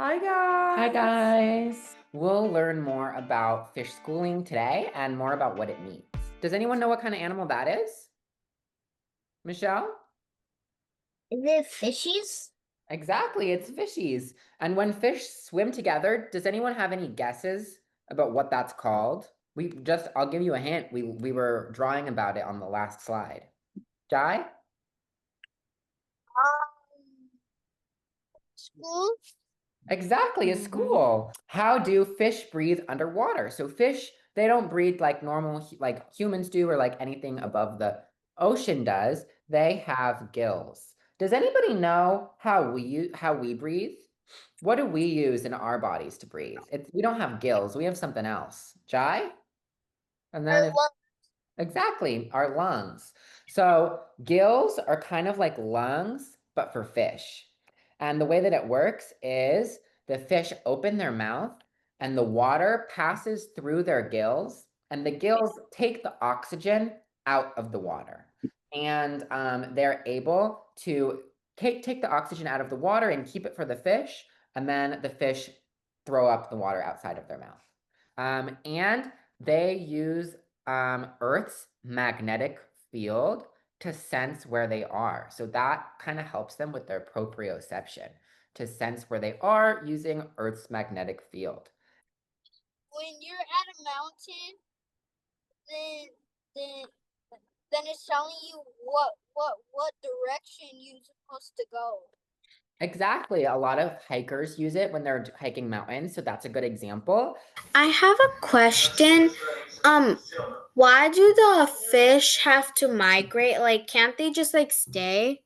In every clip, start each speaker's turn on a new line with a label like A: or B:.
A: Hi guys.
B: Hi guys! We'll learn more about fish schooling today and more about what it means. Does anyone know what kind of animal that is? Michelle?
C: Is it fishies?
B: Exactly, it's fishies. And when fish swim together, does anyone have any guesses about what that's called? I'll give you a hint. We were drawing about it on the last slide. Jai?
C: Um, School?
B: Exactly, a school. How do fish breathe underwater? So fish, they don't breathe like normal, like humans do, or like anything above the ocean does. They have gills. Does anybody know how we breathe? What do we use in our bodies to breathe? We don't have gills. We have something else. Jai? And
C: Or
B: then exactly, our lungs. So gills are kind of like lungs, but for fish. And the way that it works is the fish open their mouth and the water passes through their gills, and the gills take the oxygen out of the water. And they're able to take the oxygen out of the water and keep it for the fish, and then the fish throw up the water outside of their mouth. And they use Earth's magnetic field to sense where they are. So that kind of helps them with their proprioception to sense where they are using Earth's magnetic field.
C: when you're at a mountain, then then then it's telling you what direction you're supposed to go.
B: Exactly. A lot of hikers use it when they're hiking mountains. So that's a good example.
D: I have a question. Um, why do the fish have to migrate? Like, can't they just like stay?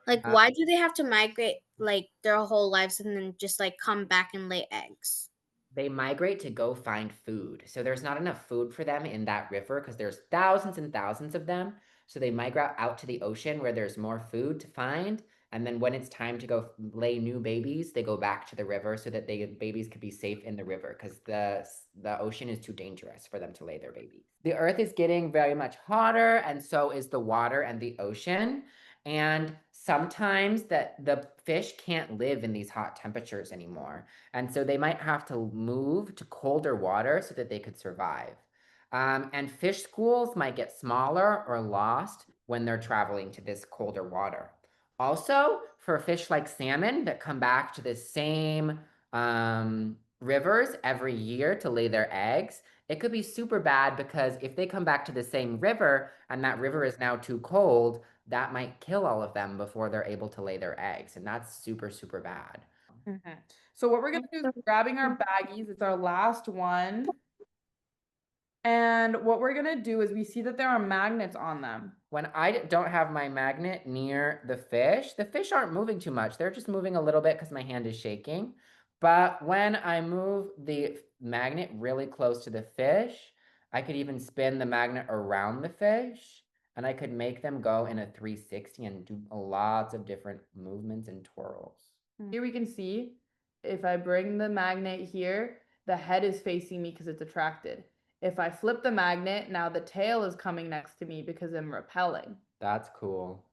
D: Like,
B: Uh,
D: why do they have to migrate like their whole lives and then just like come back and lay eggs?
B: They migrate to go find food. So there's not enough food for them in that river because there's thousands and thousands of them. So they migrate out to the ocean where there's more food to find. And then when it's time to go lay new babies, they go back to the river so that the babies could be safe in the river because the ocean is too dangerous for them to lay their babies. The earth is getting very much hotter, and so is the water and the ocean. And sometimes that the fish can't live in these hot temperatures anymore. And so they might have to move to colder water so that they could survive. And fish schools might get smaller or lost when they're traveling to this colder water. Also, for fish like salmon that come back to the same rivers every year to lay their eggs, it could be super bad because if they come back to the same river and that river is now too cold, that might kill all of them before they're able to lay their eggs. And that's super, super bad.
A: So what we're gonna do is grabbing our baggies. It's our last one. And what we're gonna do is we see that there are magnets on them.
B: When I don't have my magnet near the fish aren't moving too much. They're just moving a little bit because my hand is shaking. But when I move the magnet really close to the fish, I could even spin the magnet around the fish and I could make them go in a 360 and do lots of different movements and twirls.
A: Here we can see if I bring the magnet here, the head is facing me because it's attracted. If I flip the magnet, now the tail is coming next to me because I'm repelling.
B: That's cool.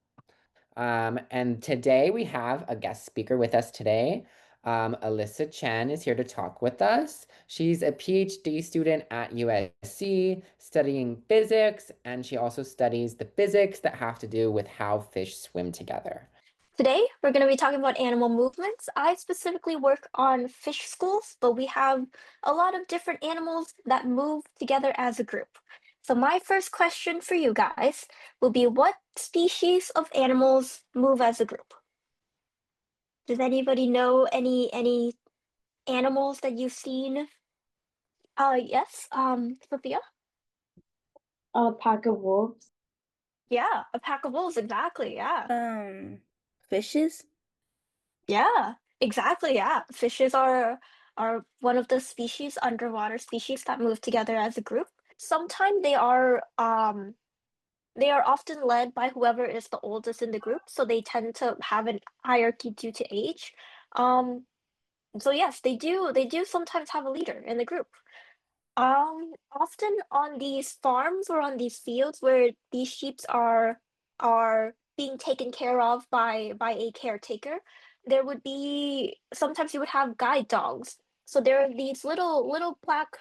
B: And today we have a guest speaker with us today. Alyssa Chan is here to talk with us. She's a PhD student at USC studying physics, and she also studies the physics that have to do with how fish swim together.
E: Today, we're going to be talking about animal movements. I specifically work on fish schools, but we have a lot of different animals that move together as a group. So my first question for you guys will be, what species of animals move as a group? Does anybody know any animals that you've seen? Yes, Sophia?
F: A pack of wolves.
E: Yeah, a pack of wolves, exactly, yeah.
D: Fishes?
E: Yeah, exactly. Yeah. Fishes are one of the species, underwater species that move together as a group. Sometimes they are often led by whoever is the oldest in the group, so they tend to have an hierarchy due to age. Um, so yes, they do sometimes have a leader in the group. Often on these farms or on these fields where these sheep are being taken care of by a caretaker, there would be sometimes you would have guide dogs. So there are these little black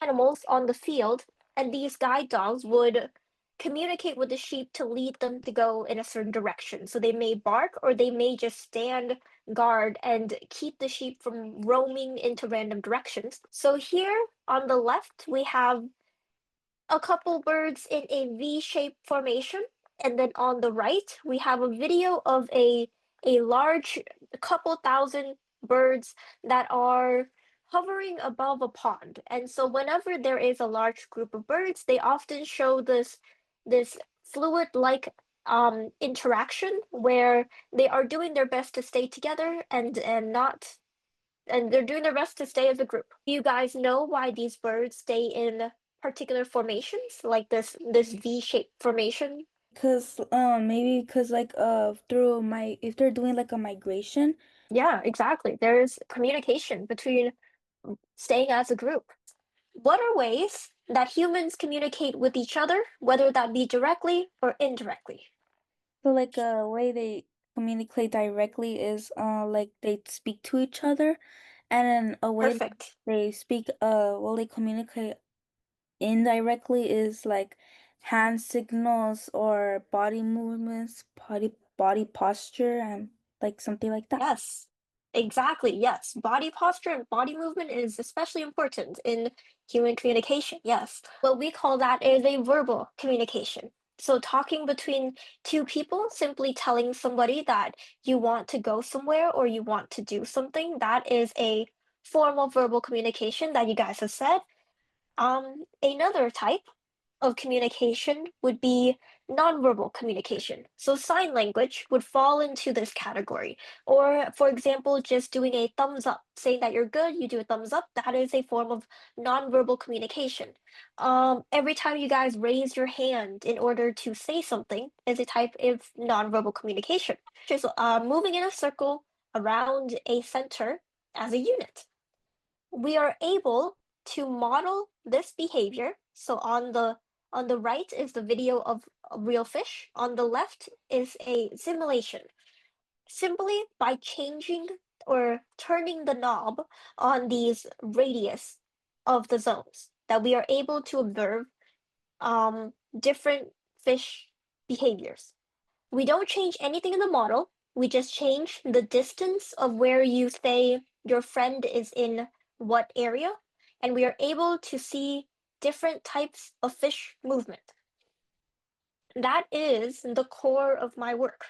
E: animals on the field, and these guide dogs would communicate with the sheep to lead them to go in a certain direction. So they may bark or they may just stand guard and keep the sheep from roaming into random directions. So here on the left, we have a couple birds in a V-shaped formation. And then on the right, we have a video of a large couple thousand birds that are hovering above a pond. And so whenever there is a large group of birds, they often show this fluid-like interaction where they are doing their best to stay together and not and they're doing their best to stay as a group. Do you guys know why these birds stay in particular formations, like this V-shaped formation?
G: Cause maybe because like through my if they're doing like a migration.
E: Yeah, exactly. There's communication between staying as a group. What are ways that humans communicate with each other, whether that be directly or indirectly?
G: So like a way they communicate directly is like they speak to each other, and then a way
E: Perfect.
G: they speak well they communicate indirectly is like hand signals or body movements, body posture, and like something like that.
E: Yes, exactly. Yes. Body posture and body movement is especially important in human communication. Yes. What we call that is a verbal communication. So, talking between two people, simply telling somebody that you want to go somewhere or you want to do something, that is a formal verbal communication that you guys have said. Another type of communication would be nonverbal communication. So sign language would fall into this category. Or, for example, just doing a thumbs up, saying that you're good, you do a thumbs up. That is a form of nonverbal communication. Every time you guys raise your hand in order to say something is a type of nonverbal communication. Just moving in a circle around a center as a unit. We are able to model this behavior. So on the right is the video of a real fish. On the left is a simulation. Simply by changing or turning the knob on these radius of the zones that we are able to observe different fish behaviors. We don't change anything in the model. We just change the distance of where you say your friend is in what area, and we are able to see different types of fish movement. That is the core of my work,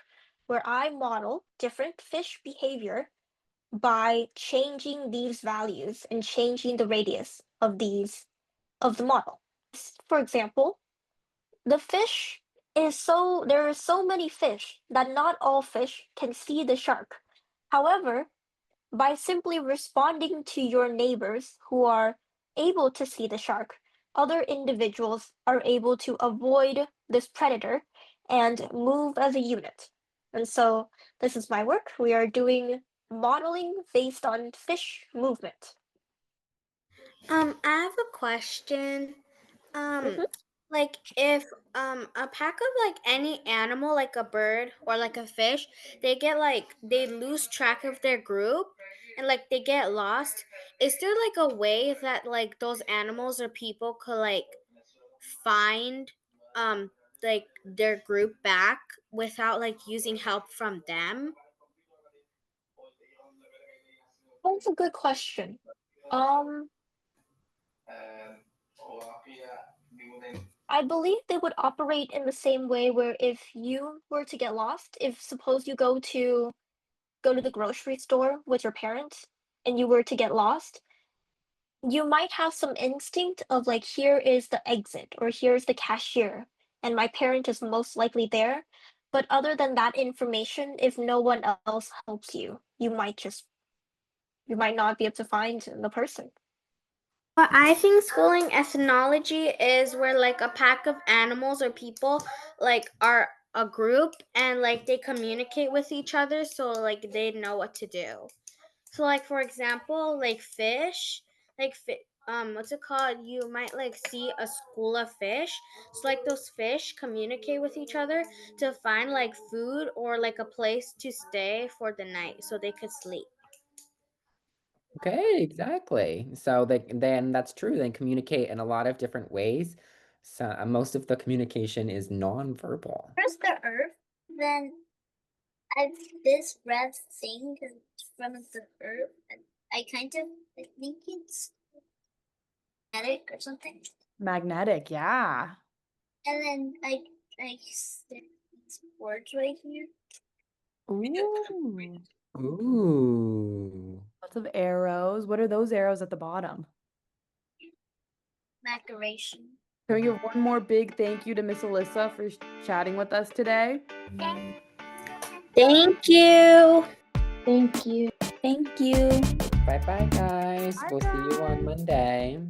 E: where I model different fish behavior by changing these values and changing the radius of the model. For example, the fish there are so many fish that not all fish can see the shark. However, by simply responding to your neighbors who are able to see the shark, other individuals are able to avoid this predator and move as a unit. And so this is my work. We are doing modeling based on fish movement.
D: I have a question. Um,
E: Mhm.
D: like if a pack of like any animal, like a bird or like a fish, they lose track of their group and like they get lost. Is there like a way that like those animals or people could like find like their group back without like using help from them?
E: That's a good question. Um, I believe they would operate in the same way where if you were to get lost, if suppose you go to the grocery store with your parents and you were to get lost, you might have some instinct of like here is the exit or here's the cashier and my parent is most likely there. But other than that information, if no one else helps you, you might not be able to find the person.
D: But I think schooling ethnology is where like a pack of animals or people like are a group and like they communicate with each other so like they know what to do. So like for example, like fish, like what's it called? You might like see a school of fish. So like those fish communicate with each other to find like food or like a place to stay for the night so they could sleep.
B: Okay, exactly. So then that's true. They communicate in a lot of different ways. So most of the communication is nonverbal.
C: First the earth, then this red thing is from the earth. And I think it's magnetic or something.
A: Magnetic, yeah.
C: And then I stick these words right here.
A: Ooh.
B: Ooh.
A: Lots of arrows. What are those arrows at the bottom?
C: Decoration.
A: Can we give one more big thank you to Miss Alyssa for chatting with us today?
D: Thank you.
F: Thank you.
G: Thank you.
B: Bye-bye, guys. We'll see you on Monday.